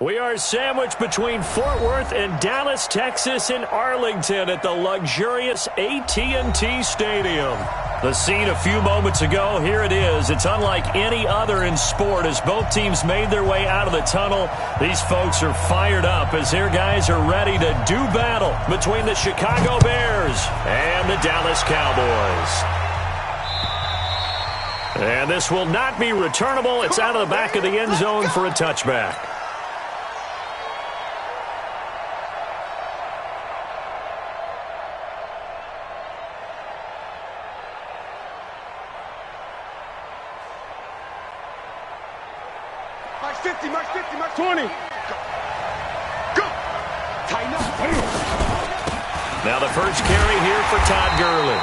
We are sandwiched between Fort Worth and Dallas, Texas in Arlington at the luxurious AT&T Stadium. The scene a few moments ago, here it is. It's unlike any other in sport as both teams made their way out of the tunnel. These folks are fired up as their guys are ready to do battle between the Chicago Bears and the Dallas Cowboys. And this will not be returnable. It's out of the back of the end zone for a touchback. March 50, March 50, March 20. Go. Go. Tighten up. Now the first carry here for Todd Gurley.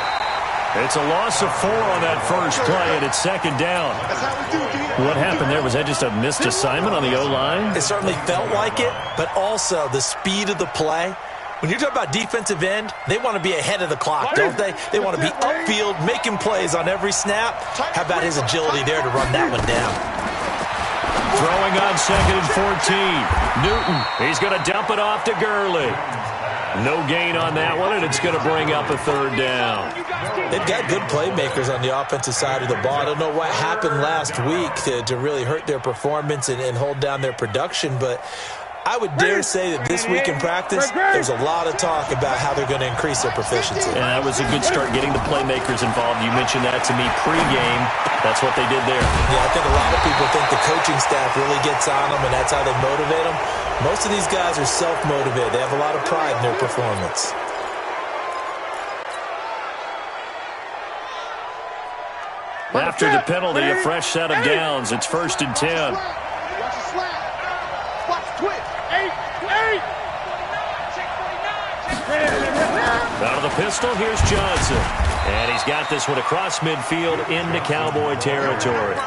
It's a loss of 4 on that first play, and it's second down. That's how we do, D. What happened there? Was that just a missed assignment on the O-line? It certainly felt like it, but also the speed of the play. When you're talking about defensive end, they want to be ahead of the clock, don't they? They want to be upfield, making plays on every snap. How about his agility there to run that one down? Throwing on 2nd and 14. Newton, he's going to dump it off to Gurley. No gain on that one, and it's going to bring up a third down. They've got good playmakers on the offensive side of the ball. I don't know what happened last week to really hurt their performance and hold down their production, but I would dare say that this week in practice, there's a lot of talk about how they're going to increase their proficiency. And that was a good start getting the playmakers involved. You mentioned that to me pregame. That's what they did there. Yeah, I think a lot of people think the coaching staff really gets on them, and that's how they motivate them. Most of these guys are self-motivated. They have a lot of pride in their performance. After the penalty, a fresh set of downs. It's 1st and 10. Watch the slant. Watch the twitch. 8. Out of the pistol, here's Johnson. And he's got this one across midfield into Cowboy territory.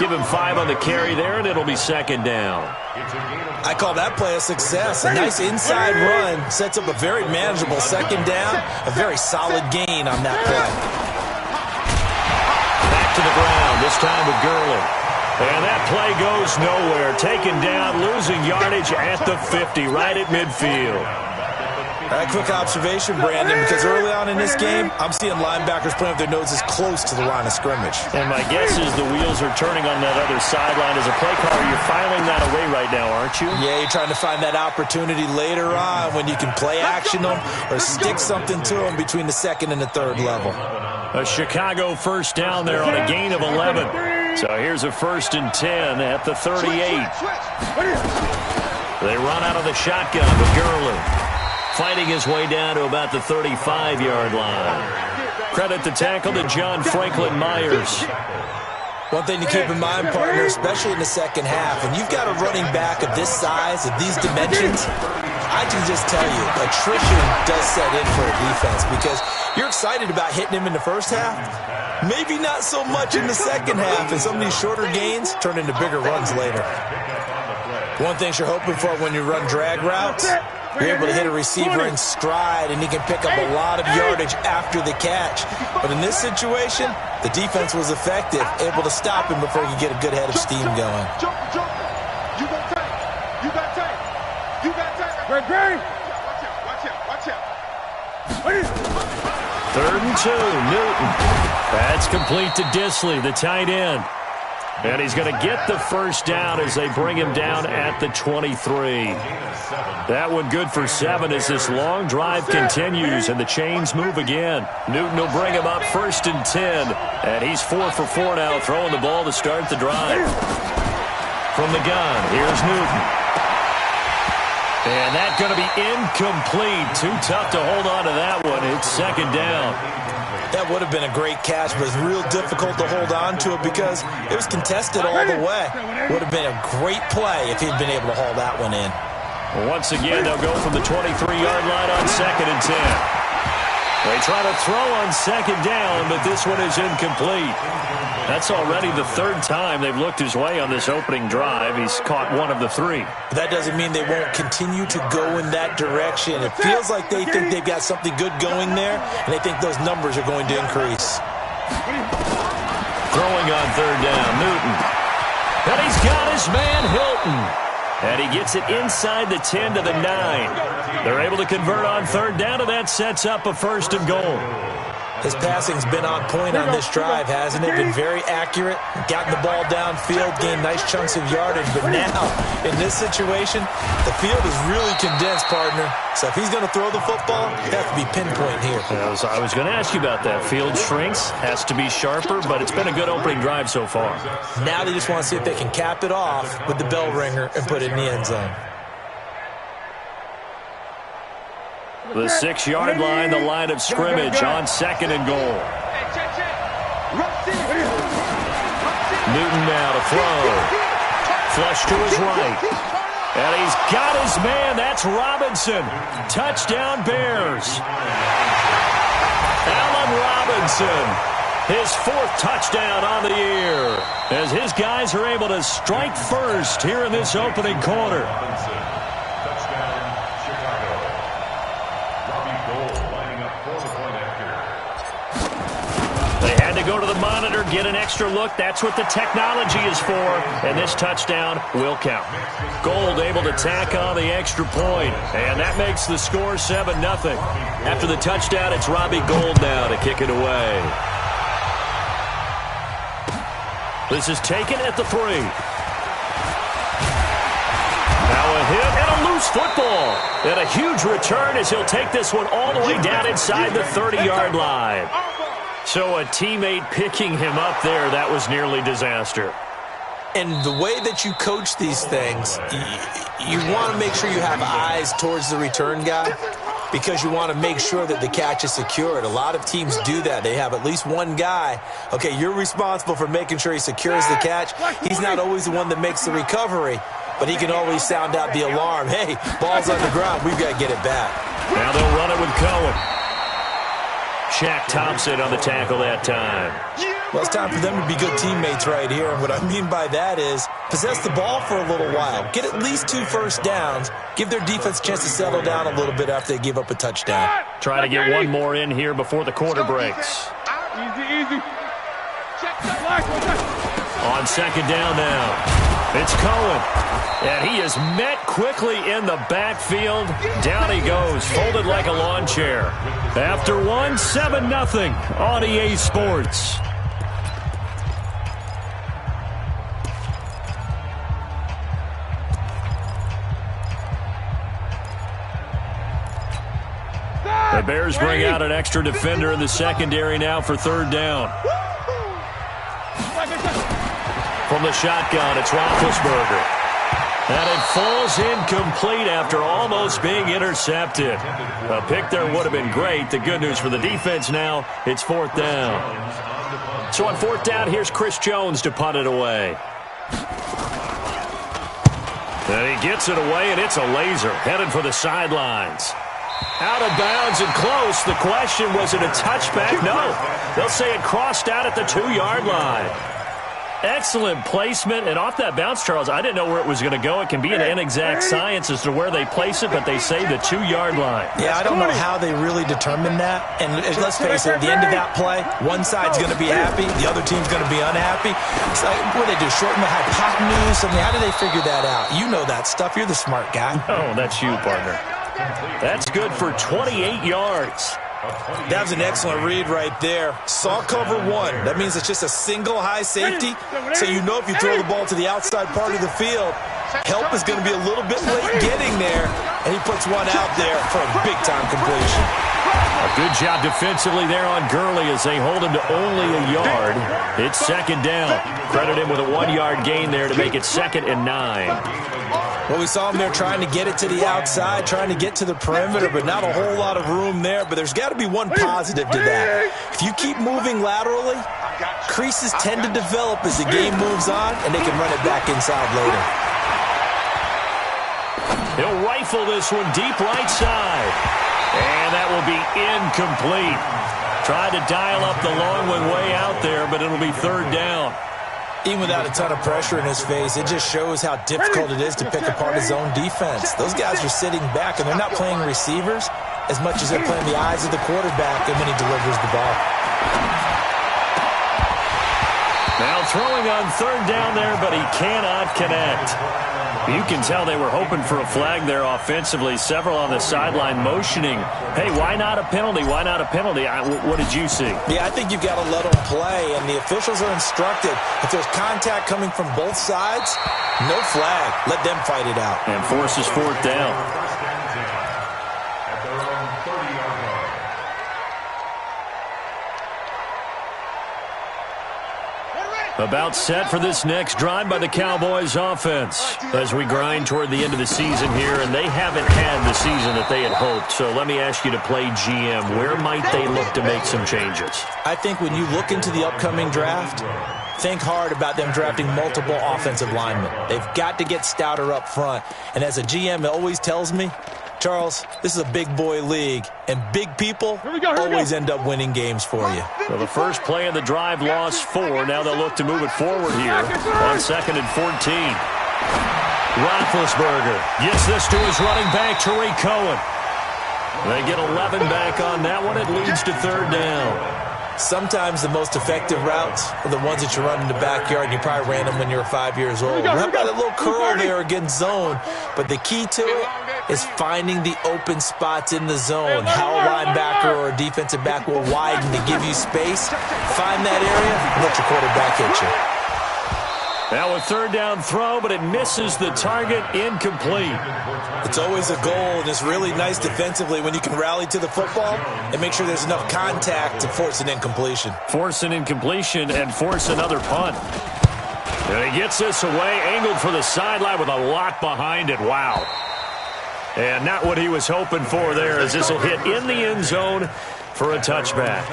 Give him 5 on the carry there, and it'll be second down. I call that play a success. A nice inside run sets up a very manageable second down. A very solid gain on that play. Back to the ground, this time with Gurley. And that play goes nowhere. Taken down, losing yardage at the 50, right at midfield. A quick observation, Brandon, because early on in this game, I'm seeing linebackers playing with their noses close to the line of scrimmage. And my guess is the wheels are turning on that other sideline. As a play caller, you're filing that away right now, aren't you? Yeah, you're trying to find that opportunity later on when you can play action them or stick something to them between the 2nd and the 3rd level. A Chicago first down there on a gain of 11. So here's a 1st and 10 at the 38. They run out of the shotgun with Gurley, fighting his way down to about the 35-yard line. Credit the tackle to John Franklin Myers. One thing to keep in mind, partner, especially in the second half, when you've got a running back of this size, of these dimensions, I can just tell you, attrition does set in for a defense because you're excited about hitting him in the first half. Maybe not so much in the second half, and some of these shorter gains turn into bigger runs later. One thing you're hoping for when you run drag routes, you're able to hit a receiver in stride, and he can pick up a lot of yardage after the catch. But in this situation, the defense was effective, able to stop him before he could get a good head of steam going. You got time. You got time. You got time. Great. Watch out. 3rd and 2, Newton. That's complete to Disley, the tight end. And he's going to get the first down as they bring him down at the 23. That one good for 7 as this long drive continues and the chains move again. Newton will bring him up 1st and 10. And he's 4 for 4 now, throwing the ball to start the drive. From the gun, here's Newton. And that's going to be incomplete. Too tough to hold on to that one. It's second down. That would have been a great catch, but it's real difficult to hold on to it because it was contested all the way. Would have been a great play if he'd been able to haul that one in. Once again, they'll go from the 23-yard line on 2nd and 10. They try to throw on 2nd down, but this one is incomplete. That's already the 3rd time they've looked his way on this opening drive. He's caught 1 of the 3. That doesn't mean they won't continue to go in that direction. It feels like they think they've got something good going there, and they think those numbers are going to increase. Throwing on 3rd down, Newton. And he's got his man, Hilton. And he gets it inside the 10 to the 9. They're able to convert on third down, and that sets up a 1st and goal. His passing's been on point on this drive, hasn't it? Been very accurate, gotten the ball downfield, gained nice chunks of yardage. But now, in this situation, the field is really condensed, partner. So if he's going to throw the football, it has to be pinpoint here. I was going to ask you about that. Field shrinks, has to be sharper, but it's been a good opening drive so far. Now they just want to see if they can cap it off with the bell ringer and put it in the end zone. The 6-yard line, the line of scrimmage on 2nd and goal. Newton now to throw. Flush to his right. And he's got his man. That's Robinson. Touchdown, Bears. Allen Robinson. His 4th touchdown on the year. As his guys are able to strike first here in this opening quarter. Go to the monitor, get an extra look. That's what the technology is for. And this touchdown will count. Gold able to tack on the extra point. And that makes the score 7-0. After the touchdown, it's Robbie Gould now to kick it away. This is taken at the 3. Now a hit and a loose football. And a huge return as he'll take this one all the way down inside the 30-yard line. So a teammate picking him up there, that was nearly disaster. And the way that you coach these things, you want to make sure you have eyes towards the return guy because you want to make sure that the catch is secured. A lot of teams do that. They have at least one guy. Okay, you're responsible for making sure he secures the catch. He's not always the one that makes the recovery, but he can always sound out the alarm. Hey, ball's on the ground. We've got to get it back. Now they'll run it with Cohen. Shaq Thompson on the tackle that time. Well, it's time for them to be good teammates right here. And what I mean by that is possess the ball for a little while. Get at least 2 first downs. Give their defense a chance to settle down a little bit after they give up a touchdown. Try to get one more in here before the quarter breaks. Easy. On 2nd down now. It's Cohen. And he is met quickly in the backfield. Down he goes, folded like a lawn chair. After 7-0 on EA Sports. The Bears bring out an extra defender in the secondary now for 3rd down. From the shotgun, it's Roethlisberger. And it falls incomplete after almost being intercepted. A pick there would have been great. The good news for the defense now, it's 4th down. So on 4th down, here's Chris Jones to punt it away. And he gets it away, and it's a laser headed for the sidelines. Out of bounds and close. The question, was it a touchback? No. They'll say it crossed out at the 2-yard line. Excellent placement, and off that bounce, Charles, I didn't know where it was going to go. It can be an inexact science as to where they place it, but they say the 2-yard line. Yeah, I don't know how they really determine that. And let's face it, at the end of that play, one side's going to be happy, the other team's going to be unhappy. It's like, what do they do, shorten the hypotenuse? I mean, how do they figure that out? You know that stuff. You're the smart guy. Oh, that's you, partner. That's good for 28 yards. That was an excellent read right there. Saw cover 1. That means it's just a single high safety. So you know if you throw the ball to the outside part of the field, help is going to be a little bit late getting there. And he puts one out there for a big-time completion. A good job defensively there on Gurley as they hold him to only a yard. It's 2nd down. Credit him with a 1-yard gain there to make it 2nd and 9. Well, we saw him there trying to get it to the outside, trying to get to the perimeter, but not a whole lot of room there. But there's got to be one positive to that. If you keep moving laterally, creases tend to develop as the game moves on, and they can run it back inside later. He'll rifle this one deep right side. And that will be incomplete. Tried to dial up the long one way out there, but it'll be 3rd down. Even without a ton of pressure in his face, it just shows how difficult it is to pick apart his own defense. Those guys are sitting back, and they're not playing receivers as much as they're playing the eyes of the quarterback and when he delivers the ball. Now throwing on third down there, but he cannot connect. You can tell they were hoping for a flag there offensively. Several on the sideline motioning, hey, why not a penalty? Why not a penalty? What did you see? Yeah, I think you've got to let them play, and the officials are instructed. If there's contact coming from both sides, no flag. Let them fight it out. And forces fourth down. About set for this next drive by the Cowboys offense as we grind toward the end of the season here, and they haven't had the season that they had hoped. So let me ask you to play GM. Where might they look to make some changes? I think when you look into the upcoming draft, think hard about them drafting multiple offensive linemen. They've got to get stouter up front. And as a GM, it always tells me, Charles, this is a big boy league, and big people always end up winning games for you. Well, the first play of the drive lost 4. Now they'll look to move it forward here on 2nd and 14. Roethlisberger gets this to his running back, Tariq Cohen. They get 11 back on that one. It leads to third down. Sometimes the most effective routes are the ones that you run in the backyard, and you probably ran them when you were 5 years old. Run by the little curl there against zone, but the key to it is finding the open spots in the zone. How a linebacker or a defensive back will widen to give you space. Find that area and let your quarterback hit you. Now a third down throw, but it misses the target. Incomplete. It's always a goal, and it's really nice defensively when you can rally to the football and make sure there's enough contact to force an incompletion. Force an incompletion and force another punt. And he gets this away, angled for the sideline with a lot behind it. Wow. And not what he was hoping for there, as this will hit in the end zone for a touchback.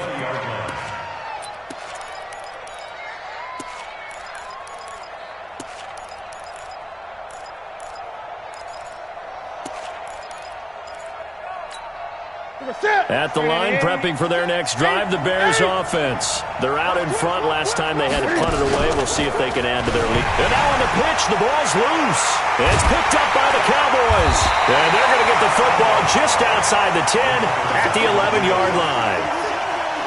At the line, prepping for their next drive, the Bears offense. They're out in front. Last time they had it punted away. We'll see if they can add to their lead. And now on the pitch, the ball's loose. It's picked up by the Cowboys. And they're going to get the football just outside the 10 at the 11-yard line.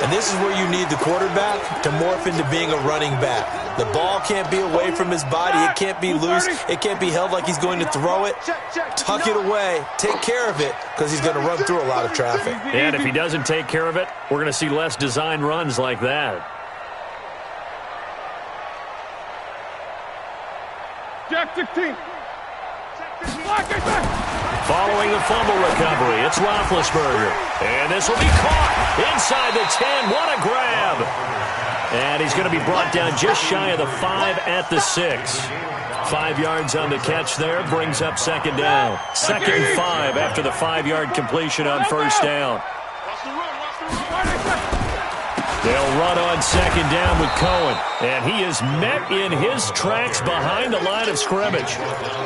And this is where you need the quarterback to morph into being a running back. The ball can't be away from his body. It can't be loose. It can't be held like he's going to throw it. Tuck it away. Take care of it, because he's going to run through a lot of traffic. And if he doesn't take care of it, we're going to see less design runs like that. Jack 16. Following the fumble recovery, it's Roethlisberger. And this will be caught inside the 10. What a grab. And he's going to be brought down just shy of the 5 at the 6. 5 yards on the catch there, brings up second down. 2nd and 5 after the 5-yard completion on first down. They'll run on second down with Cohen. And he is met in his tracks behind the line of scrimmage.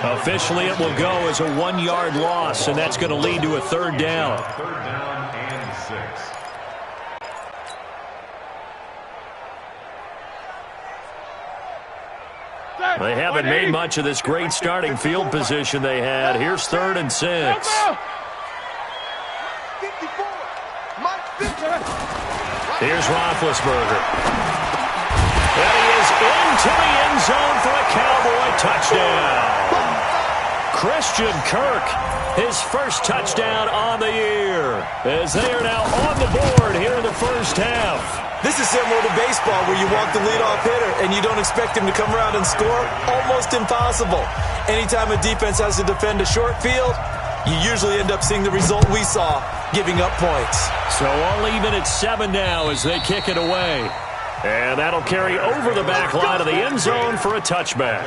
Officially, it will go as a 1-yard loss, and that's going to lead to a third down. Third down and 6. They haven't made much of this great starting field position they had. Here's 3rd and 6. Here's Roethlisberger. And he is into the end zone for a Cowboy touchdown. Christian Kirk, his first touchdown on the year, as they are now on the board here in the first half. This is similar to baseball, where you walk the leadoff hitter and you don't expect him to come around and score. Almost impossible. Anytime a defense has to defend a short field, you usually end up seeing the result we saw, giving up points. So all even at 7 now as they kick it away. And that'll carry over the back line of the end zone for a touchback.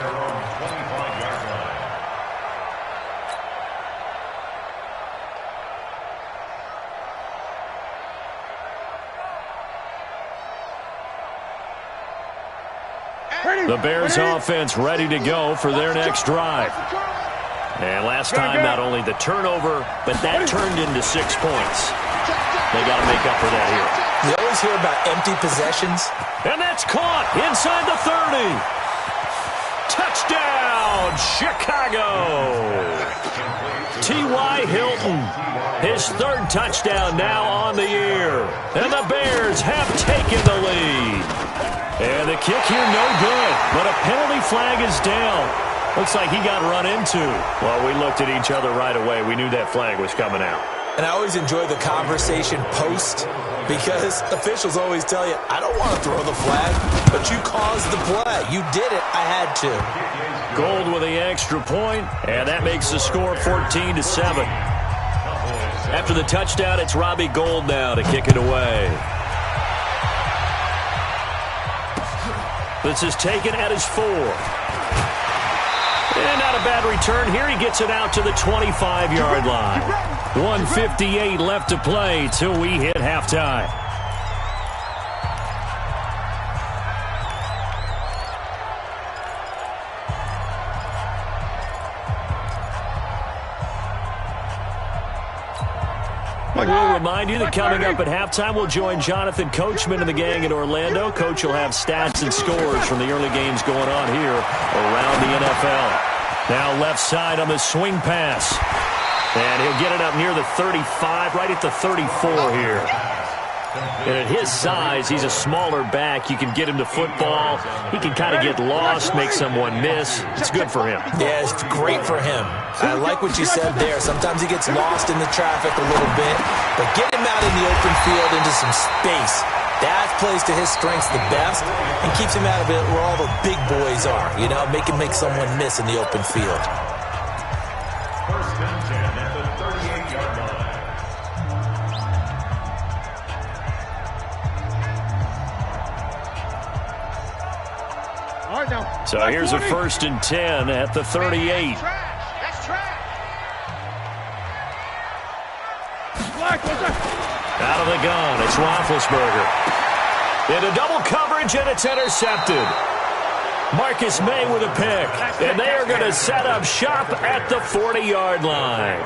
The Bears offense ready to go for their next drive. And last time, not only the turnover, but that turned into 6 points. They got to make up for that here. You always hear about empty possessions. And that's caught inside the 30. Touchdown, Chicago. T.Y. Hilton, his 3rd touchdown now on the year. And the Bears have taken the lead. And the kick here, no good. But a penalty flag is down. Looks like he got run into. Well, we looked at each other right away. We knew that flag was coming out. And I always enjoy the conversation post because officials always tell you, I don't want to throw the flag, but you caused the play. You did it. I had to. Gold with the extra point, and that makes the score 14-7. After the touchdown, it's Robbie Gould now to kick it away. This is taken at his 4. And not a bad return here. He gets it out to the 25-yard line. 1:58 left to play till we hit halftime. We'll remind you that coming up at halftime, we'll join Jonathan Coachman and the gang in Orlando. Coach will have stats and scores from the early games going on here around the NFL. Now left side on the swing pass. And he'll get it up near the 35, right at the 34 here. And at his size, he's a smaller back. You can get him to football. He can kind of get lost, make someone miss. It's good for him. Yeah, it's great for him. I like what you said there. Sometimes he gets lost in the traffic a little bit, but get him out in the open field into some space. That plays to his strengths the best and keeps him out of it where all the big boys are. You know, make him make someone miss in the open field. First and 10 at the 38-yard line. So here's a 1st and 10 at the 38. That's trash. Out of the gun, it's Roethlisberger. Into double coverage, and it's intercepted. Marcus May with a pick, and they are going to set up shop at the 40-yard line.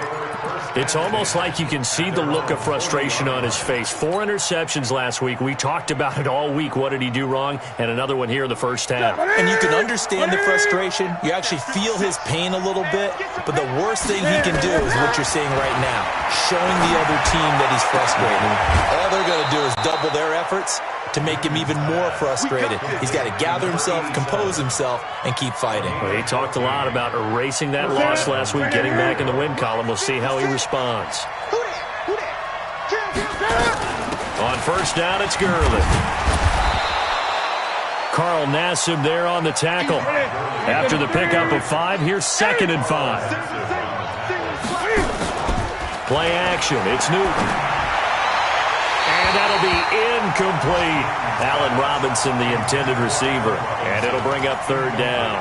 It's almost like you can see the look of frustration on his face. 4 interceptions last week. We talked about it all week. What did he do wrong? And another one here in the first half. And you can understand the frustration. You actually feel his pain a little bit. But the worst thing he can do is what you're seeing right now, showing the other team that he's frustrated. All they're going to do is double their efforts to make him even more frustrated. He's got to gather himself, compose himself, and keep fighting. Well, he talked a lot about erasing that loss last week, getting back in the win column. We'll see how he responds. On first down, it's Gurley. Carl Nassib there on the tackle. After the pickup of 5, here's 2nd and 5. Play action, it's Newton. And that'll be incomplete. Allen Robinson, the intended receiver. And it'll bring up 3rd down.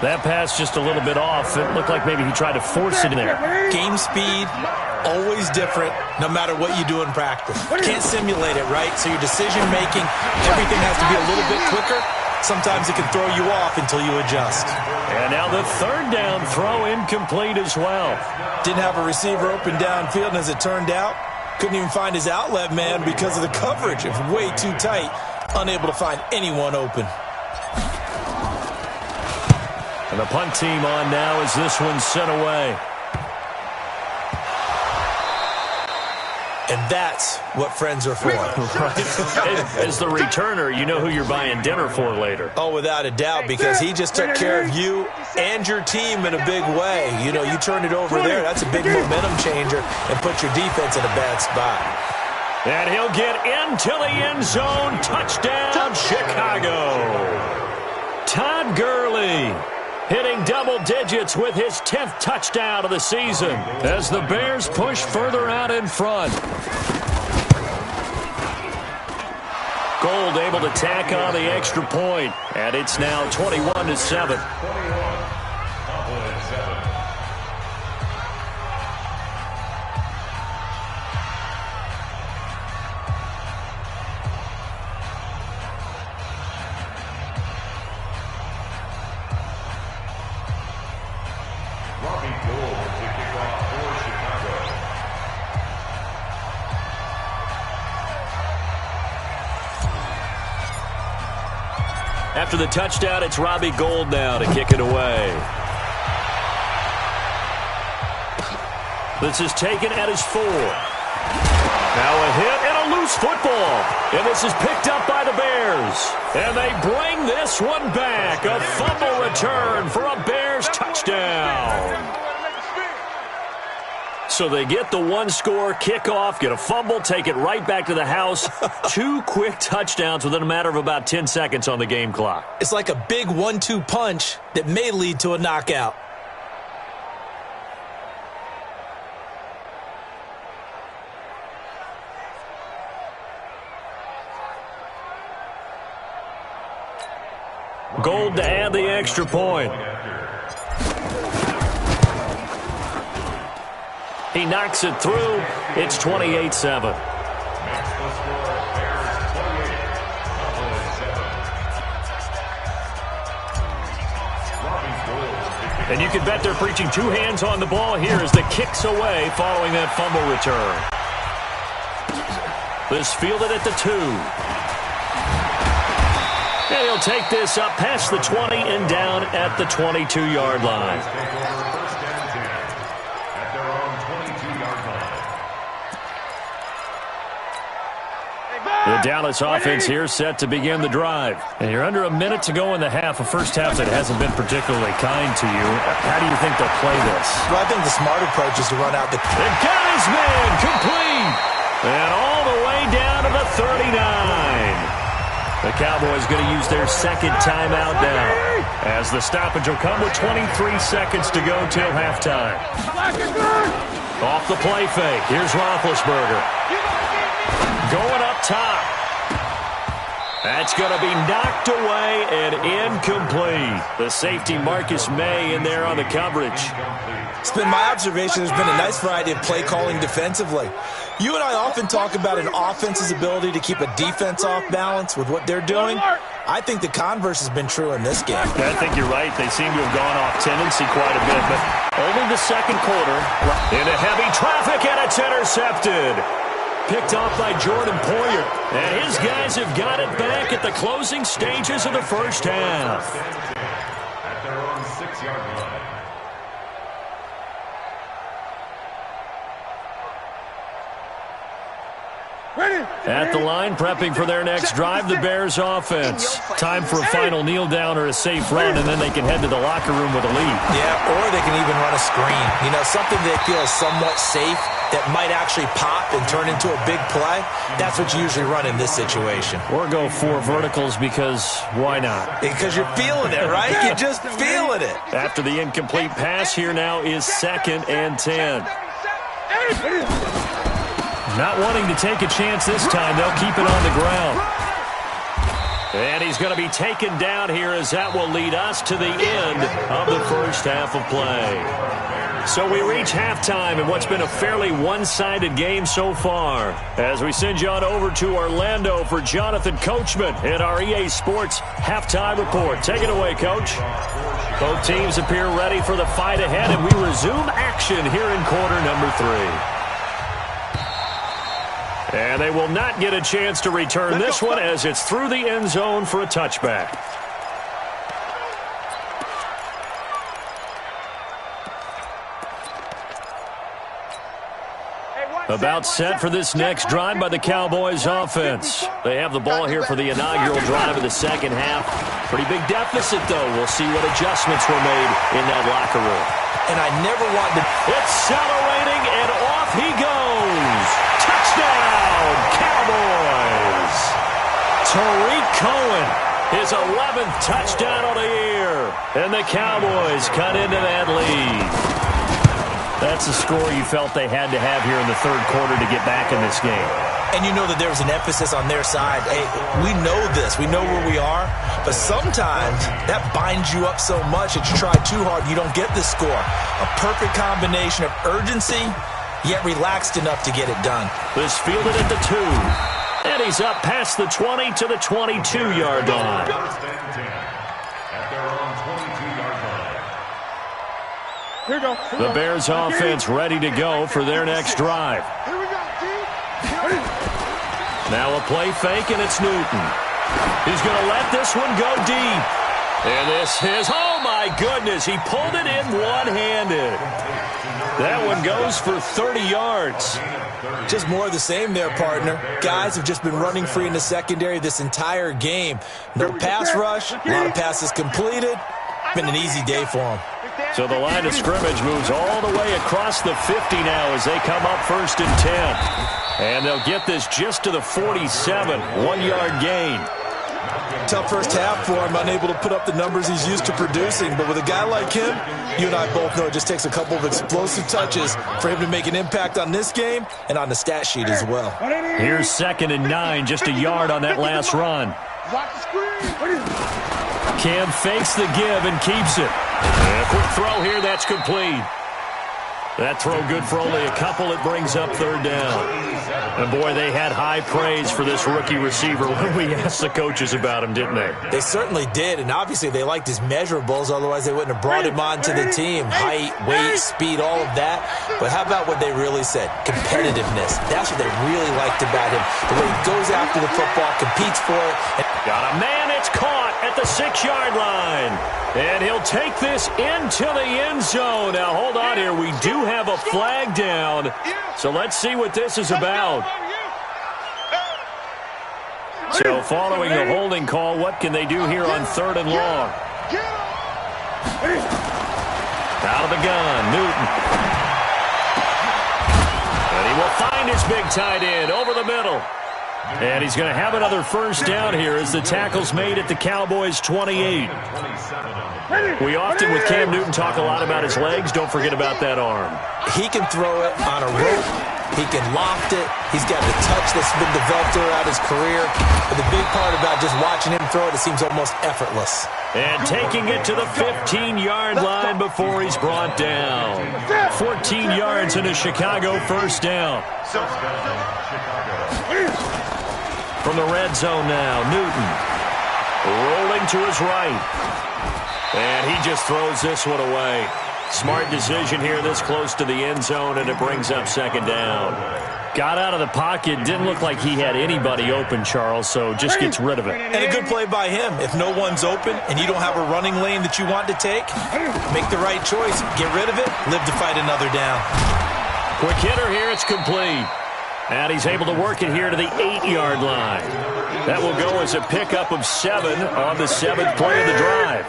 That pass just a little bit off. It looked like maybe he tried to force it in there. Game speed, always different, no matter what you do in practice. Can't simulate it, right? So your decision-making, everything has to be a little bit quicker. Sometimes it can throw you off until you adjust. And now the 3rd down throw incomplete as well. Didn't have a receiver open downfield, and as it turned out, couldn't even find his outlet man because of the coverage. It was way too tight. Unable to find anyone open. And the punt team on now as this one's sent away. And that's what friends are for. As the returner, you know who you're buying dinner for later. Oh, without a doubt, because he just took care of you and your team in a big way. You know, you turned it over there. That's a big momentum changer and put your defense in a bad spot. And he'll get into the end zone. Touchdown, Chicago. Todd Gurley hitting double digits with his 10th touchdown of the season as the Bears push further out in front. Gould able to tack on the extra point, and it's now 21-7. After the touchdown, it's Robbie Gould now to kick it away. This is taken at his 4. Now a hit and a loose football. And this is picked up by the Bears. And they bring this one back. A fumble return for a Bears touchdown. So they get the one-score kickoff, get a fumble, take it right back to the house. 2 quick touchdowns within a matter of about 10 seconds on the game clock. It's like a big 1-2 punch that may lead to a knockout. Gold to add the extra point. He knocks it through. It's 28-7. And you can bet they're preaching 2 hands on the ball here as the kick's away following that fumble return. This fielded at the 2. And he'll take this up past the 20 and down at the 22-yard line. The Dallas offense here set to begin the drive. And you're under a minute to go in the half, a first half that hasn't been particularly kind to you. How do you think they'll play this? Well, I think the smart approach is to run out the... They got his man complete. And all the way down to the 39. The Cowboys going to use their second timeout now, as the stoppage will come with 23 seconds to go till halftime. Off the play fake. Here's Roethlisberger. Going up top. That's going to be knocked away and incomplete. The safety Marcus May in there on the coverage. It's been my observation there's been a nice variety of play calling defensively. You and I often talk about an offense's ability to keep a defense off balance with what they're doing. I think the converse has been true in this game. I think you're right. They seem to have gone off tendency quite a bit, but only the second quarter. Into heavy traffic, and it's intercepted. Picked off by Jordan Poyer. And his guys have got it back at the closing stages of the first half. At their own 6-yard line. At the line, prepping for their next drive, the Bears offense. Time for a final kneel down or a safe run, and then they can head to the locker room with a lead. Yeah, or they can even run a screen. You know, something they feel is somewhat safe that might actually pop and turn into a big play. That's what you usually run in this situation. Or go 4 verticals because why not? Because you're feeling it, right? You're just feeling it. After the incomplete pass, here now is 2nd and 10. Not wanting to take a chance this time, they'll keep it on the ground. And he's going to be taken down here as that will lead us to the end of the first half of play. So we reach halftime in what's been a fairly one-sided game so far. As we send you on over to Orlando for Jonathan Coachman in our EA Sports Halftime Report. Take it away, Coach. Both teams appear ready for the fight ahead, and we resume action here in quarter number 3. And they will not get a chance to return this one as it's through the end zone for a touchback. About set for this next drive by the Cowboys offense. They have the ball here for the inaugural drive of the second half. Pretty big deficit, though. We'll see what adjustments were made in that locker room. And I never want to... Accelerating, and off he goes. Touchdown, Cowboys. Tariq Cohen, his 11th touchdown of the year. And the Cowboys cut into that lead. That's a score you felt they had to have here in the third quarter to get back in this game. And you know that there was an emphasis on their side. Hey, we know this. We know where we are. But sometimes that binds you up so much that you try too hard, you don't get the score. A perfect combination of urgency, yet relaxed enough to get it done. This fielded at the 2. And he's up past the 20 to the 22-yard line. At their own 22-yard line. Here we go. The Bears offense ready to go for their next drive. Here we go, Now a play fake, and it's Newton. He's going to let this one go deep. And this is, oh my goodness, he pulled it in one-handed. That one goes for 30 yards. Just more of the same there, partner. Guys have just been running free in the secondary this entire game. No pass rush, a lot of passes completed. Been an easy day for them. So the line of scrimmage moves all the way across the 50 now as they come up 1st and 10. And they'll get this just to the 47, 1-yard gain. Tough first half for him, unable to put up the numbers he's used to producing. But with a guy like him, you and I both know it just takes a couple of explosive touches for him to make an impact on this game and on the stat sheet as well. Here's 2nd and 9, just a yard on that last run. Cam fakes the give and keeps it. And a quick throw here, that's complete. That throw good for only a couple. It brings up 3rd down. And, boy, they had high praise for this rookie receiver when we asked the coaches about him, didn't they? They certainly did, and obviously they liked his measurables. Otherwise, they wouldn't have brought him onto the team. Height, weight, speed, all of that. But how about what they really said? Competitiveness. That's what they really liked about him. The way he goes after the football, competes for it. Got a man, it's caught at the 6-yard line. And he'll take this into the end zone. Now, hold on here. We do have a flag down. So let's see what this is about. So following the holding call, what can they do here on 3rd and long? Out of the gun, Newton. And he will find his big tight end over the middle. And he's going to have another 1st down here as the tackle's made at the Cowboys' 28. We often, with Cam Newton, talk a lot about his legs. Don't forget about that arm. He can throw it on a rope. He can loft it. He's got the touch that's been developed throughout his career. But the big part about just watching him throw it, it seems almost effortless. And taking it to the 15-yard line before he's brought down. 14 yards in a Chicago 1st down. From the red zone now, Newton rolling to his right. And he just throws this one away. Smart decision here this close to the end zone, and it brings up 2nd down. Got out of the pocket. Didn't look like he had anybody open, Charles, so just gets rid of it. And a good play by him. If no one's open and you don't have a running lane that you want to take, make the right choice. Get rid of it. Live to fight another down. Quick hitter here. It's complete. And he's able to work it here to the 8-yard line. That will go as a pickup of 7 on the 7th play of the drive.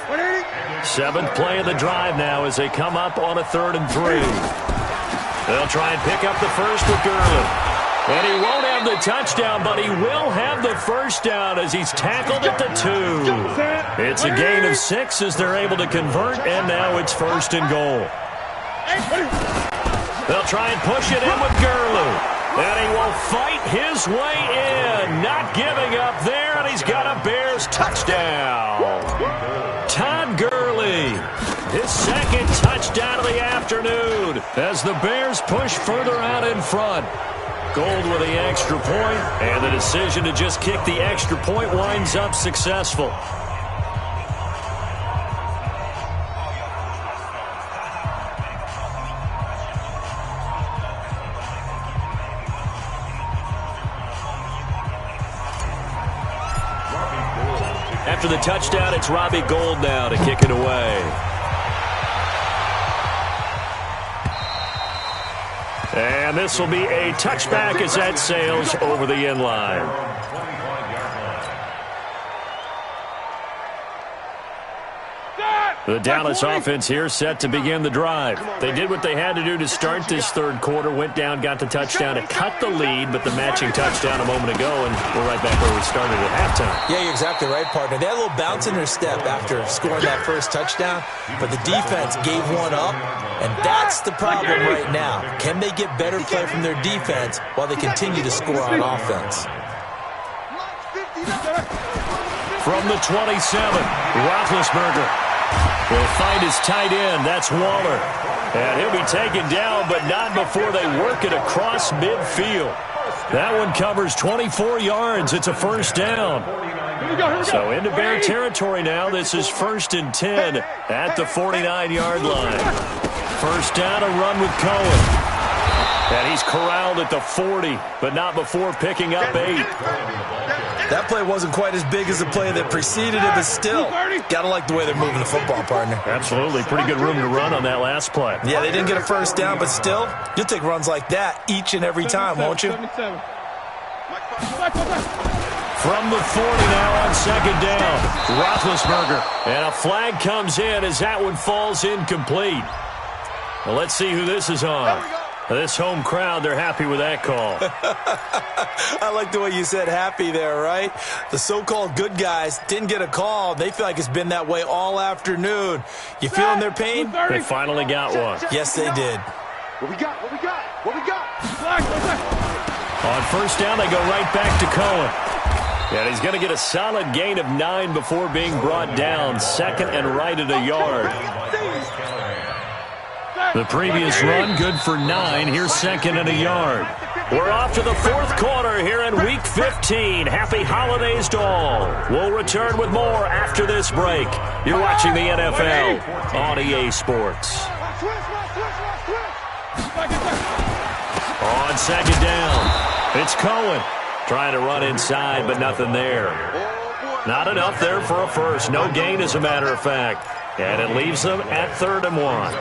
7th play of the drive now as they come up on a 3rd and 3. They'll try and pick up the first with Gurley. And he won't have the touchdown, but he will have the 1st down as he's tackled at the 2. It's a gain of 6 as they're able to convert, and now it's 1st and goal. They'll try and push it in with Gurley. And he will fight his way in. Not giving up there, and he's got a Bears touchdown. Todd Gurley, his 2nd touchdown of the afternoon as the Bears push further out in front. Gold with the extra point, and the decision to just kick the extra point winds up successful. After the touchdown, it's Robbie Gould now to kick it away. And this will be a touchback as that sails over the end line. The Dallas offense here set to begin the drive. They did what they had to do to start this 3rd quarter, went down, got the touchdown to cut the lead, but the matching touchdown a moment ago, and we're right back where we started at halftime. Yeah, you're exactly right, partner. They had a little bounce in their step after scoring that 1st touchdown, but the defense gave one up, and that's the problem right now. Can they get better play from their defense while they continue to score on offense? From the 27, Roethlisberger will find his tight end. That's Waller. And he'll be taken down, but not before they work it across midfield. That one covers 24 yards. It's a 1st down. So into Bear territory now. This is 1st and 10 at the 49-yard line. 1st down, a run with Cohen. And he's corralled at the 40, but not before picking up 8. That play wasn't quite as big as the play that preceded it, but still, gotta like the way they're moving the football, partner. Absolutely. Pretty good room to run on that last play. Yeah, they didn't get a first down, but still, you'll take runs like that each and every time, won't you? From the 40 now on second down, Roethlisberger. And a flag comes in as that one falls incomplete. Well, let's see who this is on. This home crowd, they're happy with that call. I like the way you said happy there, right? The so-called good guys didn't get a call. They feel like it's been that way all afternoon. You feeling their pain? They finally got one. Yes, they did. What we got? What we got? What we got? On first down, they go right back to Cohen. And he's going to get a solid gain of 9 before being brought down. Second and right at a yard. The previous run, good for 9. Here's second and a yard. We're off to the fourth quarter here in Week 15. Happy holidays to all. We'll return with more after this break. You're watching the NFL on EA Sports. On second down, it's Cohen. Trying to run inside, but nothing there. Not enough there for a first. No gain, as a matter of fact. And it leaves them at 3rd and 1.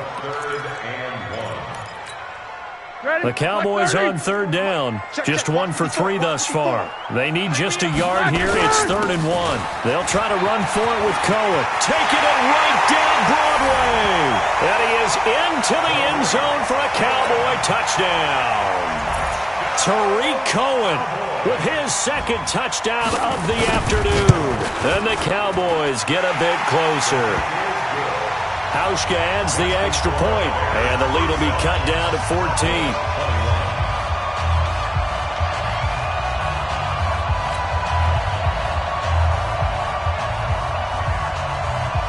The Cowboys on third down. Just 1 for 3 thus far. They need just a yard here. It's 3rd and 1. They'll try to run for it with Cohen. Taking it right down Broadway. And he is into the end zone for a Cowboy touchdown. Tariq Cohen with his second touchdown of the afternoon. And the Cowboys get a bit closer. Hauschka adds the extra point, and the lead will be cut down to 14.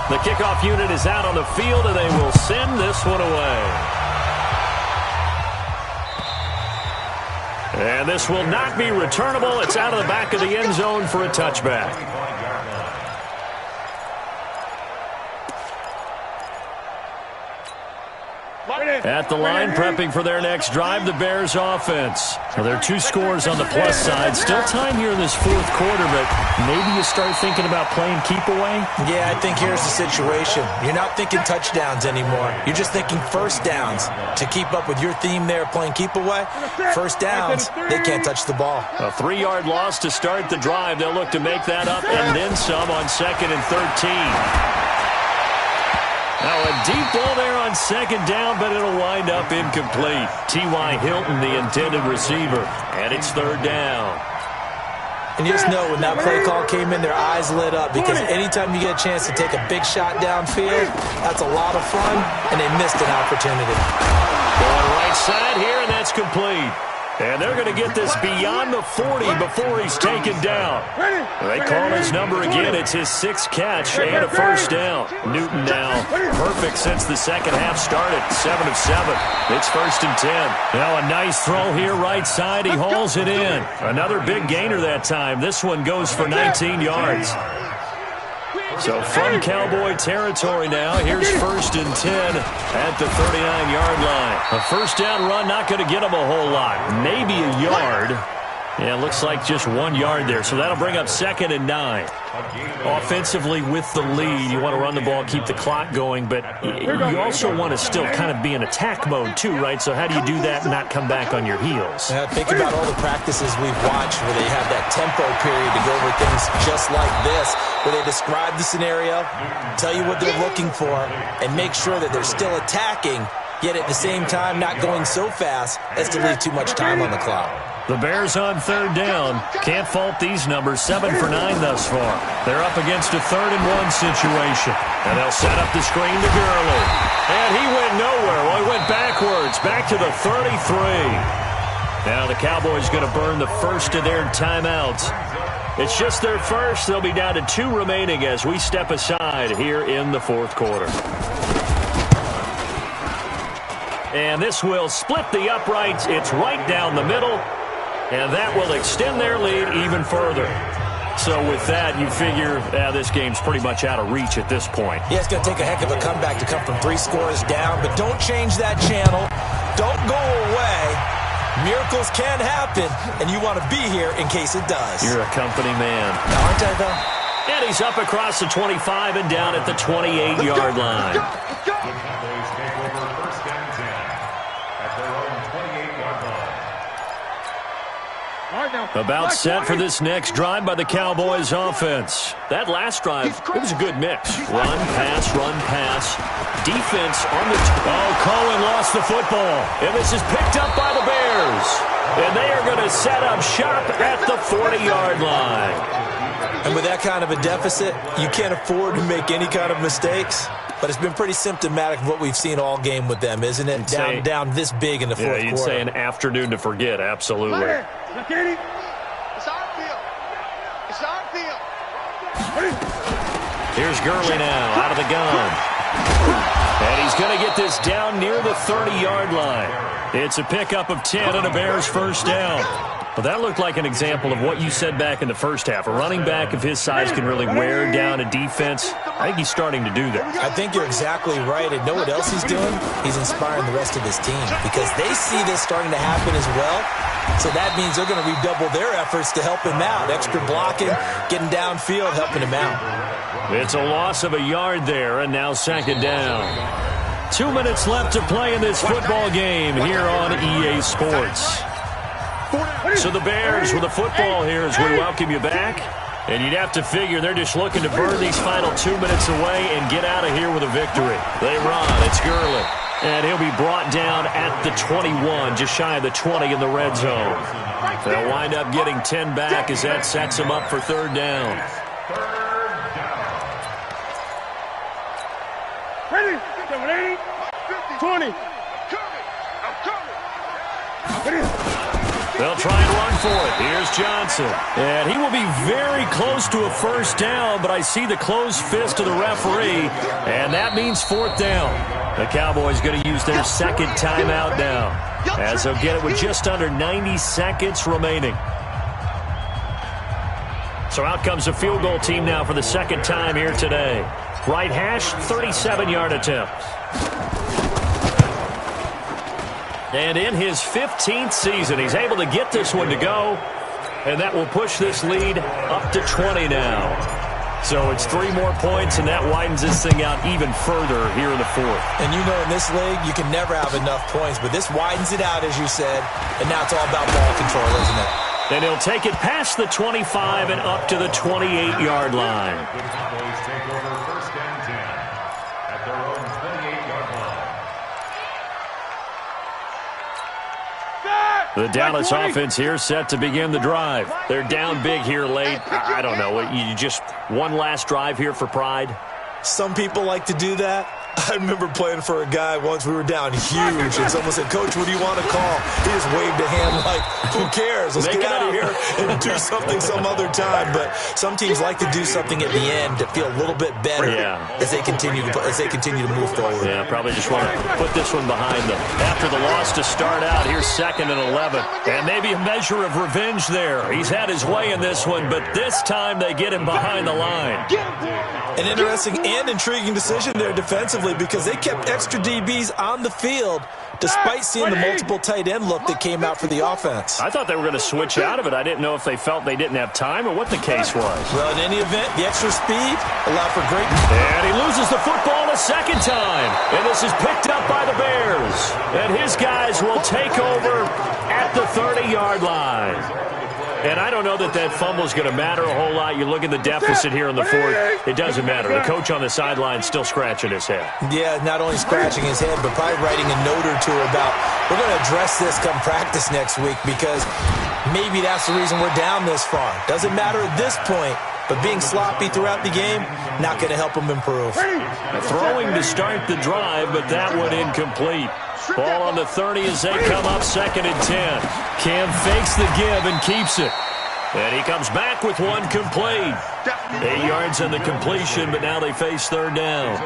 The kickoff unit is out on the field, and they will send this one away. And this will not be returnable. It's out of the back of the end zone for a touchback. At the line, prepping for their next drive, the Bears offense. Well, there are 2 scores on the plus side. Still time here in this fourth quarter, but maybe you start thinking about playing keep away? Yeah, I think here's the situation. You're not thinking touchdowns anymore. You're just thinking first downs. To keep up with your theme there, playing keep away, first downs, they can't touch the ball. A 3-yard loss to start the drive. They'll look to make that up and then some on 2nd and 13. Now a deep ball there on second down, but it'll wind up incomplete. T.Y. Hilton, the intended receiver, and it's 3rd down. And you just know when that play call came in, their eyes lit up, because anytime you get a chance to take a big shot downfield, that's a lot of fun, and they missed an opportunity. Going right side here, and that's complete. And they're going to get this beyond the 40 before he's taken down. They call his number again. It's his 6th catch and a first down. Newton now perfect since the second half started. 7 of 7. It's 1st and 10. Now a nice throw here right side. He hauls it in. Another big gainer that time. This one goes for 19 yards. So from Cowboy territory now, here's 1st and 10 at the 39-yard line. A first down run, not going to get him a whole lot. Maybe a yard. Yeah, it looks like just 1 yard there. So that'll bring up 2nd and 9. Offensively with the lead, you want to run the ball, keep the clock going, but you also want to still kind of be in attack mode too, right? So how do you do that and not come back on your heels? Think about all the practices we've watched where they have that tempo period to go over things just like this, where they describe the scenario, tell you what they're looking for, and make sure that they're still attacking, yet at the same time not going so fast as to leave too much time on the clock. The Bears on 3rd down. Can't fault these numbers. 7 for 9 thus far. They're up against a 3rd and 1 situation. And they'll set up the screen to Gurley. And he went nowhere. Well, he went backwards. Back to the 33. Now the Cowboys going to burn the first of their timeouts. It's just their first. They'll be down to 2 remaining as we step aside here in the fourth quarter. And this will split the uprights. It's right down the middle. And that will extend their lead even further. So with that, you figure this game's pretty much out of reach at this point. Yeah, it's going to take a heck of a comeback to come from 3 scores down, but don't change that channel. don't go away. Miracles can happen, and you want to be here in case it does. You're a company man. Aren't I, though? And he's up across the 25 and down at the 28-yard line. The Cowboys take over first and 10 at their own 28-yard line. All right, now. About set for this next drive by the Cowboys offense. That last drive, it was a good mix. Run, pass. Defense on the... Cohen lost the football. And this is picked up by the Bears. And they are going to set up shop at the 40-yard line. And with that kind of a deficit, you can't afford to make any kind of mistakes. But it's been pretty symptomatic of what we've seen all game with them, isn't it? Down this big in the fourth quarter. You'd say an afternoon to forget, absolutely. It's our field. It's our field. Here's Gurley now, out of the gun. And he's going to get this down near the 30-yard line. It's a pickup of 10 and a Bears first down. Well, that looked like an example of what you said back in the first half. A running back of his size can really wear down a defense. I think he's starting to do that. I think you're exactly right. And know what else he's doing? He's inspiring the rest of his team because they see this starting to happen as well. So that means they're going to redouble their efforts to help him out. Extra blocking, getting downfield, helping him out. It's a loss of a yard there, and now second down. 2 minutes left to play in this football game here on EA Sports. So the Bears with the football here as we welcome you back. And you'd have to figure they're just looking to burn these final 2 minutes away and get out of here with a victory. They run. It's Gurley. And he'll be brought down at the 21, just shy of the 20 in the red zone. They'll wind up getting 10 back as that sets them up for third down. Ready? 20. They'll try and run for it. Here's Johnson. And he will be very close to a first down, but I see the closed fist of the referee, and that means fourth down. The Cowboys going to use their second timeout now, as they'll get it with just under 90 seconds remaining. So out comes the field goal team now for the second time here today. Right hash, 37-yard attempt. And in his 15th season, he's able to get this one to go, and that will push this lead up to 20 now. So it's 3 more points, and that widens this thing out even further here in the fourth. And you know in this league, you can never have enough points, but this widens it out, as you said, and now it's all about ball control, isn't it? And he'll take it past the 25 and up to the 28-yard line. The Cowboys take over first and 10 at their own 28-yard line. The Dallas offense here set to begin the drive. They're down big here late. I don't know. You just one last drive here for pride? Some people like to do that. I remember playing for a guy once. We were down huge, and someone said, "Coach, what do you want to call?" He just waved a hand like, "Who cares? Let's get out of here and do something some other time." But some teams like to do something at the end to feel a little bit better as they continue to move forward. Yeah, probably just want to put this one behind them. After the loss to start out, here's 2nd and 11. And maybe a measure of revenge there. He's had his way in this one, but this time they get him behind the line. An interesting and intriguing decision there defensively because they kept extra DBs on the field despite seeing the multiple tight end look that came out for the offense. I thought they were going to switch out of it. I didn't know if they felt they didn't have time or what the case was. Well, in any event, the extra speed allowed for great... And he loses the football a second time. And this is picked up by the Bears. And his guys will take over at the 30-yard line. And I don't know that that fumble is going to matter a whole lot. You look at the deficit here in the fourth, it doesn't matter. The coach on the sideline still scratching his head. Yeah, not only scratching his head, but probably writing a note or two about, we're going to address this come practice next week because maybe that's the reason we're down this far. Doesn't matter at this point, but being sloppy throughout the game, not going to help him improve. Throwing to start the drive, but that one incomplete. Ball on the 30 as they come up 2nd and 10. Cam fakes the give and keeps it. And he comes back with one complete. 8 yards on the completion, but now they face third down.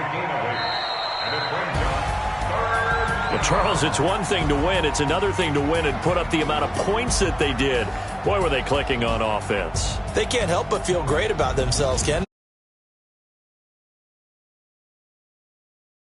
Well, Charles, it's one thing to win. It's another thing to win and put up the amount of points that they did. Boy, were they clicking on offense. They can't help but feel great about themselves, Ken.